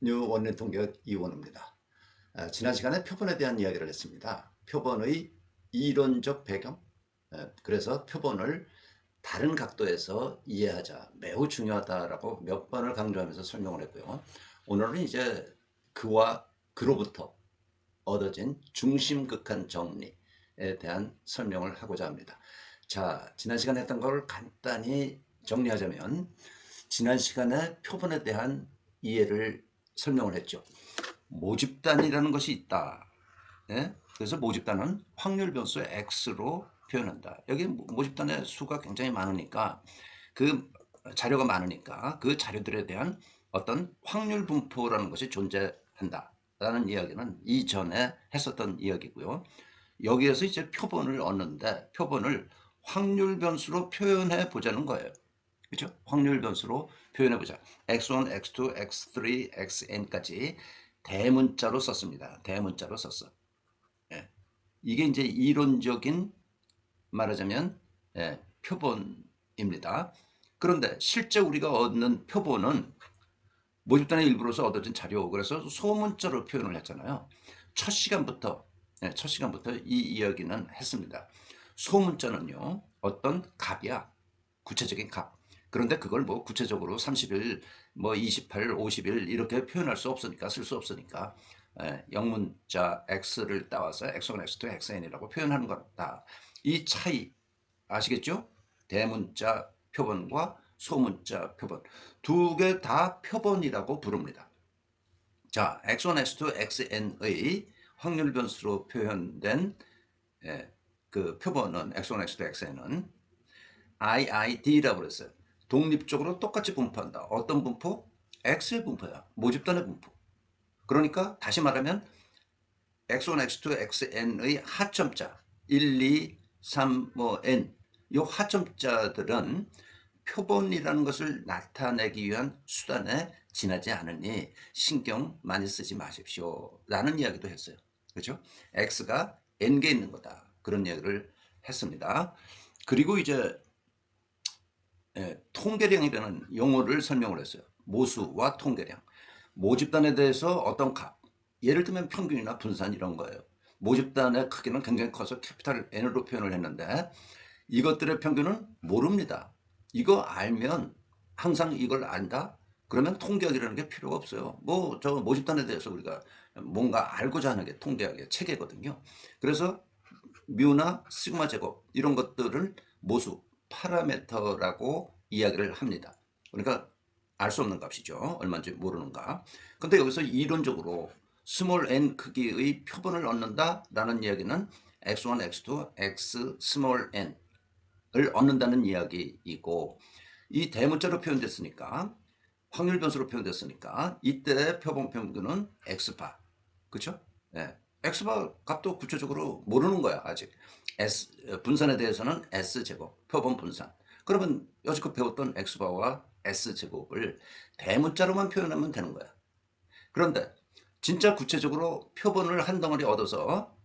뉴 원리 통계학 이원우입니다. 지난 시간에 표본에 대한 이야기를 했습니다. 표본의 이론적 배경, 그래서 표본을 다른 각도에서 이해하자 매우 중요하다라고 몇 번을 강조하면서 설명을 했고요. 오늘은 이제 그로부터 얻어진 중심극한 정리에 대한 설명을 하고자 합니다. 자, 지난 시간에 했던 걸 간단히 정리하자면 지난 시간에 표본에 대한 이해를 설명을 했죠. 모집단이라는 것이 있다. 예? 그래서 모집단은 확률 변수 x로 표현한다. 여기 모집단의 수가 굉장히 많으니까 그 자료가 많으니까 그 자료들에 대한 어떤 확률 분포라는 것이 존재한다. 라는 이야기는 이전에 했었던 이야기고요. 여기에서 이제 표본을 얻는데 표본을 확률 변수로 표현해 보자는 거예요. 그렇죠? 확률 변수로 표현해 보자. x1, x2, x3, xn까지 대문자로 썼습니다. 대문자로 썼어. 예. 이게 이제 이론적인 말하자면 표본입니다. 그런데 실제 우리가 얻는 표본은 모집단의 일부로서 얻어진 자료, 그래서 소문자로 표현을 했잖아요. 첫 시간부터 이 이야기는 했습니다. 소문자는요, 어떤 값이야. 구체적인 값. 그런데 그걸 뭐 구체적으로 30일, 뭐 28, 50일 이렇게 표현할 수 없으니까, 쓸 수 없으니까 영문자 x를 따와서 x1, x2, xn이라고 표현하는 거다. 이 차이 아시겠죠? 대문자 표본과 소문자 표본 두 개 다 표본이라고 부릅니다. 자, x1, x2, xn의 확률 변수로 표현된 그 표본은 x1, x2, xn은 IID라고 그랬어요. 독립적으로 똑같이 분포한다. 어떤 분포? X의 분포야. 모집단의 분포. 그러니까 다시 말하면 X1, X2, XN의 하점자 1, 2, 3, N 이 하점자들은 표본이라는 것을 나타내기 위한 수단에 지나지 않으니 신경 많이 쓰지 마십시오. 라는 이야기도 했어요. 그렇죠? X가 N개 있는 거다. 그런 이야기를 했습니다. 그리고 이제 통계량이라는 용어를 설명을 했어요. 모수와 통계량. 모집단에 대해서 어떤 값, 예를 들면 평균이나 분산 이런 거예요. 모집단의 크기는 굉장히 커서 캐피탈 N으로 표현을 했는데 이것들의 평균은 모릅니다. 이거 알면 항상 이걸 안다? 그러면 통계학이라는 게 필요가 없어요. 뭐 저 모집단에 대해서 우리가 뭔가 알고자 하는 게 통계학의 체계거든요. 그래서 뮤나 시그마 제곱 이런 것들을 모수, 파라메터라고 이야기를 합니다. 그러니까 알 수 없는 값이죠. 얼마인지 모르는가. 근데 여기서 이론적으로 스몰 n 크기의 표본을 얻는다라는 이야기는 x1, x2, x 스몰 n을 얻는다는 이야기이고 이 대문자로 표현됐으니까 확률 변수로 표현됐으니까 이때 표본 평균은 x바. 그렇죠? 예. x바 값도 구체적으로 모르는 거야, 아직. 분산에 대해서는 s제곱, 표본 분산. 그러면 여지껏 배웠던 x바와 s제곱을 대문자로만 표현하면 되는 거야. 그런데 진짜 구체적으로 표본을 한 덩어리 얻어서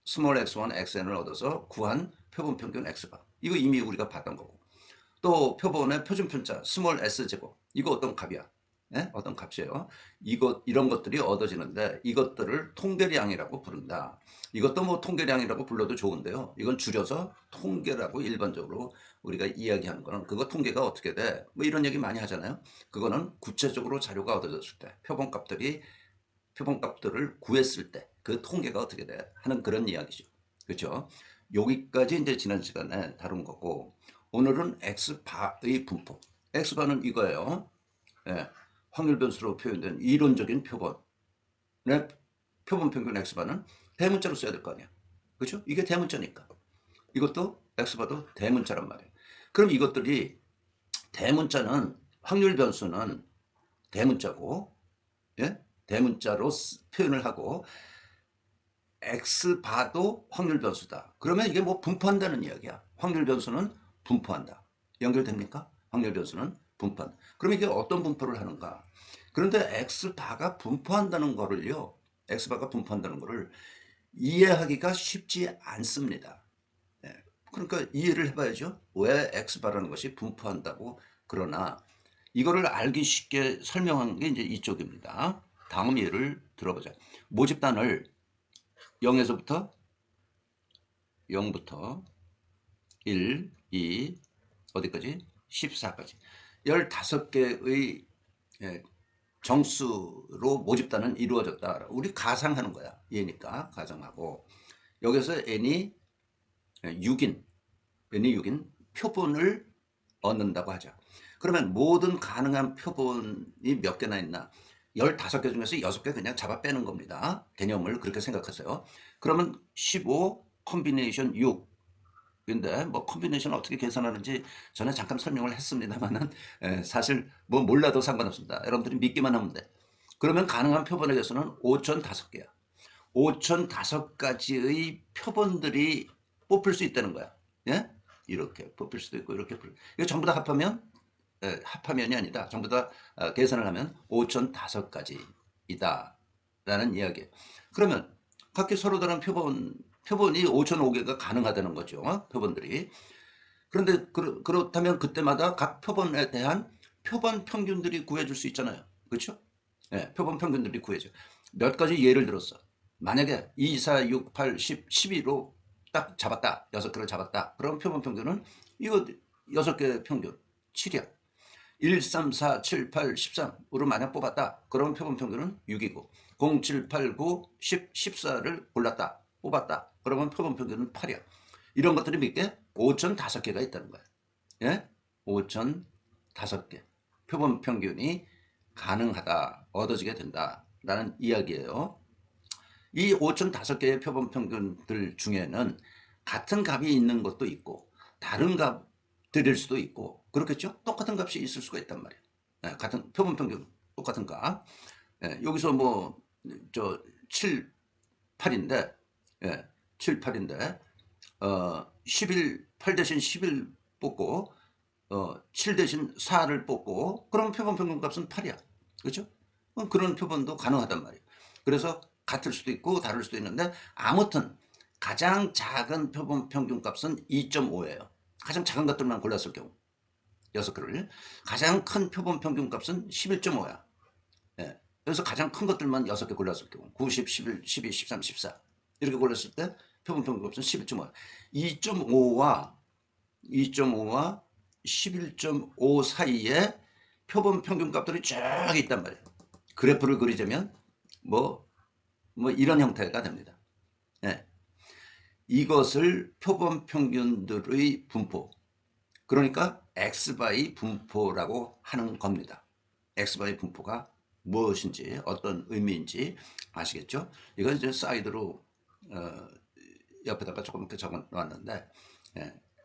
스몰 x1, xn을 얻어서 구한 표본 평균 x바. 이거 이미 우리가 봤던 거고. 또 표본의 표준편자 스몰 s제곱. 이거 어떤 값이야? 예? 어떤 값이에요? 이런 것들이 얻어지는데 이것들을 통계량이라고 부른다. 이것도 뭐 통계량이라고 불러도 좋은데요. 이건 줄여서 통계라고 일반적으로 우리가 이야기하는 거는 그거 통계가 어떻게 돼? 뭐 이런 얘기 많이 하잖아요. 그거는 구체적으로 자료가 얻어졌을 때 표본값들을 구했을 때 그 통계가 어떻게 돼? 하는 그런 이야기죠. 그렇죠? 여기까지 이제 지난 시간에 다룬 거고 오늘은 x바의 분포. x바는 이거예요. 예, 확률 변수로 표현된 이론적인 표본의 표본 평균 x바는 대문자로 써야 될 거 아니야. 그렇죠? 이게 대문자니까. 이것도 x바도 대문자란 말이에요. 그럼 이것들이 대문자는 확률 변수는 대문자고 예? 대문자로 표현을 하고 x바도 확률 변수다. 그러면 이게 뭐 분포한다는 이야기야. 확률 변수는 분포한다. 연결됩니까? 확률 변수는 분포한다. 그럼 이게 어떤 분포를 하는가? 그런데 x바가 분포한다는 거를요. x바가 분포한다는 거를 이해하기가 쉽지 않습니다. 예. 그러니까 이해를 해봐야죠. 왜 x바라는 것이 분포한다고 그러나 이거를 알기 쉽게 설명한 게 이제 이쪽입니다. 다음 예를 들어보자. 모집단을 0에서부터 1, 2, 어디까지? 14까지. 15개의 정수로 모집단은 이루어졌다. 우리 가상하는 거야. 얘니까 가정하고. 여기서 n이 6인, 표본을 얻는다고 하자. 그러면 모든 가능한 표본이 몇 개나 있나? 15개 중에서 6개 그냥 잡아 빼는 겁니다. 개념을 그렇게 생각하세요. 그러면 15 컴비네이션 6. 근데 뭐 컴비네이션 어떻게 계산하는지 전에 잠깐 설명을 했습니다만은 사실 뭐 몰라도 상관없습니다. 여러분들이 믿기만 하면 돼. 그러면 가능한 표본의 개수는 5,005개야. 5,005가지의 표본들이 뽑힐 수 있다는 거야. 예? 이렇게 뽑힐 수도 있고 이렇게 이거 전부 다 합하면 합하면이 아니라 전부 다 계산을 하면 5,005가지이다 라는 이야기예요. 그러면 각기 서로 다른 표본이 5,005개가 가능하다는 거죠. 표본들이. 그런데 그렇다면 그때마다 각 표본에 대한 표본 평균들이 구해줄 수 있잖아요. 그렇죠? 네, 표본 평균들이 구해져. 몇 가지 예를 들었어. 만약에 2, 4, 6, 8, 10, 12로 딱 잡았다. 6개를 잡았다. 그럼 표본 평균은 이거 6개 평균 7이야. 1, 3, 4, 7, 8, 13으로 만약 뽑았다. 그러면 표본 평균은 6이고 0, 7, 8, 9, 10, 14를 골랐다. 뽑았다. 그러면 표본 평균은 8이야. 이런 것들이 몇 개? 5,005개가 있다는 거야. 예? 5,005개. 표본 평균이 가능하다. 얻어지게 된다라는 이야기예요. 이 5,005개의 표본 평균들 중에는 같은 값이 있는 것도 있고 다른 값들일 수도 있고 그렇겠죠? 똑같은 값이 있을 수가 있단 말이에요. 같은 표본 평균 똑같은 값. 여기서 뭐 저 7, 8인데 7, 8인데 8 대신 11 뽑고 7 대신 4를 뽑고 그럼 표본 평균 값은 8이야. 그렇죠? 그런 표본도 가능하단 말이에요. 그래서 같을 수도 있고 다를 수도 있는데 아무튼 가장 작은 표본 평균 값은 2.5예요. 가장 작은 것들만 골랐을 경우 6개를. 가장 큰 표본 평균 값은 11.5야. 예. 그래서 가장 큰 것들만 6개 골랐을 경우 90, 11, 12, 13, 14 이렇게 골랐을 때 표본 평균 값은 11.5야. 2.5와 11.5 사이에 표본 평균 값들이 쫙 있단 말이에요. 그래프를 그리자면 뭐 이런 형태가 됩니다. 네. 이것을 표본 평균들의 분포, 그러니까 X바이 분포라고 하는 겁니다. X바이 분포가 무엇인지 어떤 의미인지 아시겠죠? 이건 이제 사이드로 옆에다가 조금 이렇게 적어 놨는데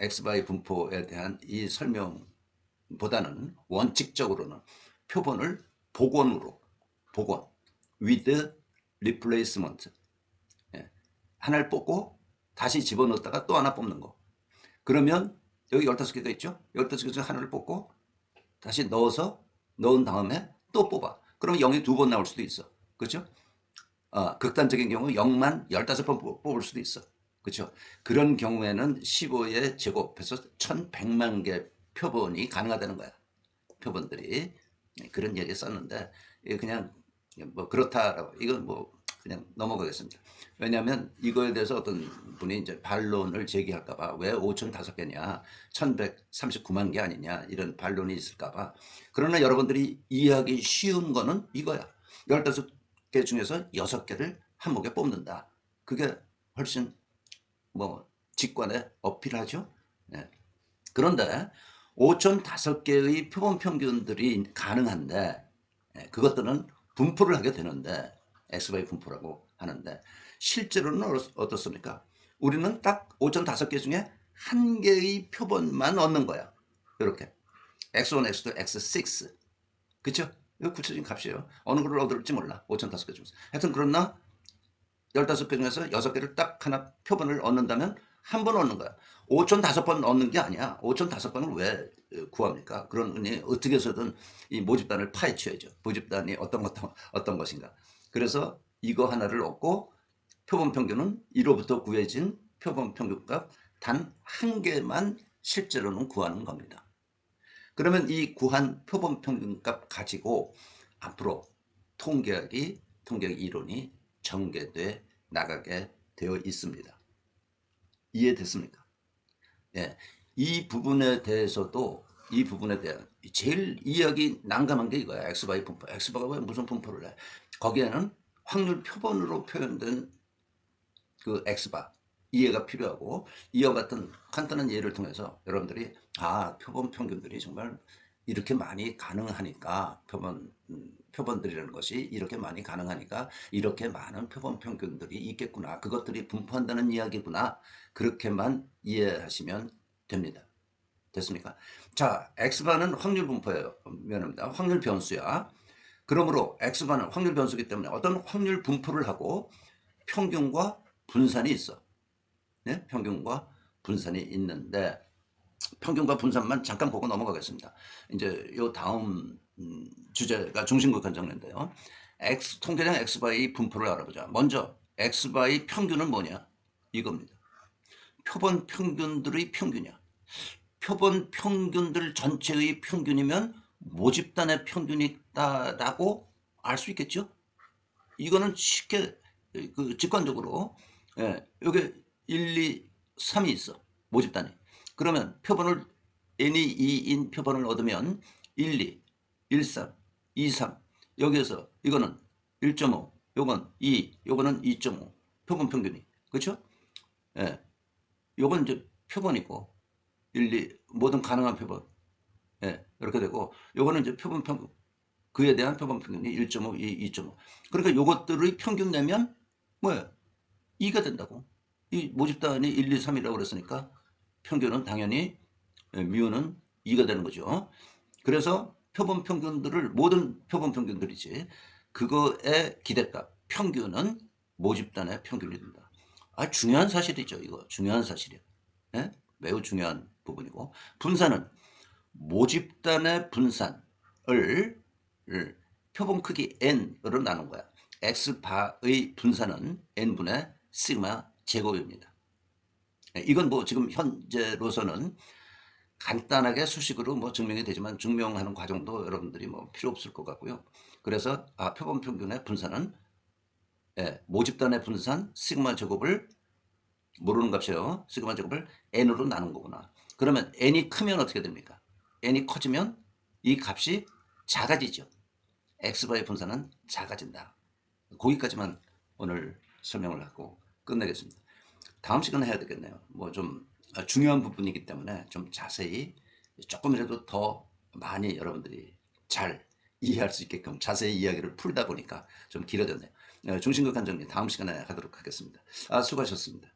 X바이 분포에 대한 이 설명보다는 원칙적으로는 표본을 복원 with replacement 하나를 뽑고 다시 집어넣었다가 또 하나 뽑는 거. 그러면 여기 15개가 있죠? 15개 중에 하나를 뽑고 다시 넣은 다음에 또 뽑아. 그러면 0이 2번 나올 수도 있어. 그렇죠? 극단적인 경우 0만 15번 뽑을 수도 있어. 그렇죠? 그런 경우에는 15의 제곱해서 1100만 개 표본이 가능하다는 거야. 표본들이. 그런 얘기 썼는데 그냥 뭐 그렇다라고 이건 뭐 그냥 넘어가겠습니다. 왜냐하면 이거에 대해서 어떤 분이 이제 반론을 제기할까봐 왜 5,005개냐 1,139만 개 아니냐 이런 반론이 있을까봐. 그러나 여러분들이 이해하기 쉬운 거는 이거야. 15개 중에서 6개를 한 목에 뽑는다. 그게 훨씬 뭐 직관에 어필하죠. 네. 그런데 5,005개의 표본 평균들이 가능한데 그것들은 분포를 하게 되는데 X바이 분포라고 하는데 실제로는 어떻습니까? 우리는 딱 5,005개 중에 한 개의 표본만 얻는 거야. 이렇게 X1, X2, X6 그쵸? 이거 구체적인 값이에요. 어느 걸 얻을지 몰라. 5,005개 중에서. 하여튼 그러나 15개 중에서 6개를 딱 하나 표본을 얻는다면 한 번 얻는 거야. 5,005번 얻는 게 아니야. 5,005번을 왜 구합니까? 그러니 어떻게 해서든 이 모집단을 파헤쳐야죠. 모집단이 어떤 것인가. 그래서 이거 하나를 얻고 표본 평균은 이로부터 구해진 표본 평균값 단 한 개만 실제로는 구하는 겁니다. 그러면 이 구한 표본 평균값 가지고 앞으로 통계학 이론이 전개돼 나가게 되어 있습니다. 이해됐습니까? 예. 이 부분에 대해서도 이 부분에 대한 제일 이해하기 난감한 게 이거야. X바의 분포. X바가 왜 무슨 분포를 해? 거기에는 확률 표본으로 표현된 그 X바 이해가 필요하고, 이와 같은 간단한 예를 통해서 여러분들이 표본 평균들이 정말 이렇게 많이 가능하니까 표본들이라는 것이 이렇게 많이 가능하니까 이렇게 많은 표본 평균들이 있겠구나. 그것들이 분포한다는 이야기구나. 그렇게만 이해하시면 됩니다. 됐습니까? 자, X바는 확률 분포예요. 미안합니다. 확률 변수야. 그러므로 X바는 확률 변수이기 때문에 어떤 확률 분포를 하고 평균과 분산이 있어. 네? 평균과 분산이 있는데, 평균과 분산만 잠깐 보고 넘어가겠습니다. 이제 요 다음 주제가 중심국한 정리인데요. 통계량 X바의 분포를 알아보자. 먼저 X바의 평균은 뭐냐? 이겁니다. 표본 평균들의 평균이야. 표본 평균들 전체의 평균이면 모집단의 평균이 있다라고 알 수 있겠죠? 이거는 쉽게 직관적으로, 여기 1, 2, 3이 있어. 모집단이. 그러면 표본을 n이 2인 표본을 얻으면 1, 2, 1, 3, 2, 3. 여기에서 이거는 1.5, 요건 2, 요거는 2.5. 표본 평균이. 그렇죠? 예. 요건 이제 표본이고 1, 2 모든 가능한 표본. 예. 이렇게 되고, 요거는 이제 표본 평균. 그에 대한 표본 평균이 1.5, 2, 2.5. 그러니까 요것들의 평균 내면 뭐예요? 2가 된다고. 이 모집단이 1, 2, 3이라고 그랬으니까 평균은 당연히 미우는 2가 되는 거죠. 그래서 표본 평균들을, 모든 표본 평균들이지, 그거에 기대값 평균은 모집단의 평균이 된다. 중요한 사실이죠. 이거 중요한 사실이에요. 예? 매우 중요한 부분이고, 분산은 모집단의 분산을 표본 크기 n으로 나눈 거야. x바의 분산은 n분의 시그마 제곱입니다. 이건 뭐 지금 현재로서는 간단하게 수식으로 뭐 증명이 되지만, 증명하는 과정도 여러분들이 뭐 필요 없을 것 같고요. 그래서 표본 평균의 분산은 모집단의 분산 시그마 제곱을, 모르는 값이에요. 시그마 제곱을 n으로 나눈 거구나. 그러면 n이 크면 어떻게 됩니까? n이 커지면 이 값이 작아지죠. x바의 분산은 작아진다. 거기까지만 오늘 설명을 하고 끝내겠습니다. 다음 시간에 해야 되겠네요. 뭐 좀 중요한 부분이기 때문에 좀 자세히, 조금이라도 더 많이 여러분들이 잘 이해할 수 있게끔 자세히 이야기를 풀다 보니까 좀 길어졌네요. 중심극 한정리 다음 시간에 하도록 하겠습니다. 수고하셨습니다.